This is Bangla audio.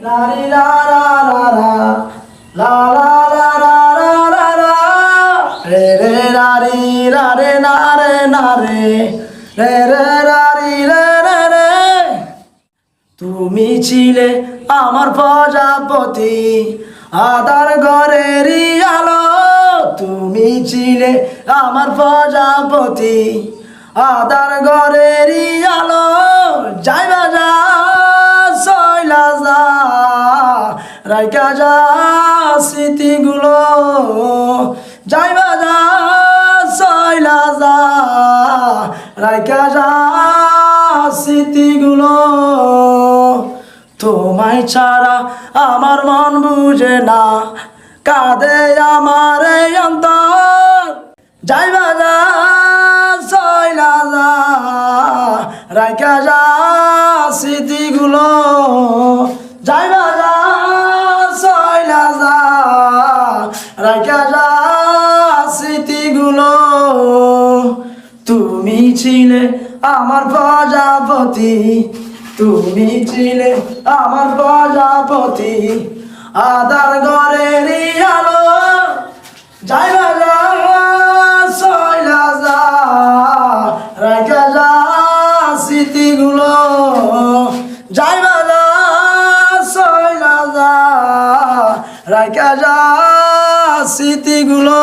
লা রি লা লা লা লা লা লা লা লা লা লা রে রে লা রি লা রে না রে না রে রে রে লা রি রে রে রে তুমি ছিলে আমার প্রজাপতি আদার ঘরেরই আলো তুমি ছিলে আমার প্রজাপতি আদার ঘরেরই আলো যাইবা যা সইলা যা রাইকা যা স্মৃতিগুলো যাইবা যা সইলা যা রাইকা যা স্মৃতিগুলো তোমায় ছাড়া আমার মন বুঝে না কাঁদে আমার এই অন্তর যাইবা যা সইলা যা রাইকা যা স্মৃতিগুলো যাইবা যা সইলা যা রাইকা যা স্মৃতিগুলো তুমি ছিলে আমার প্রজাপতি তুমি ছিলে আমার প্রজাপতি আদার ঘরেরই আলো যাইবা যা সইলা যা রাইকা যা স্মৃতিগুলো যাইবা যা সইলা যা রাইকা যা স্মৃতিগুলো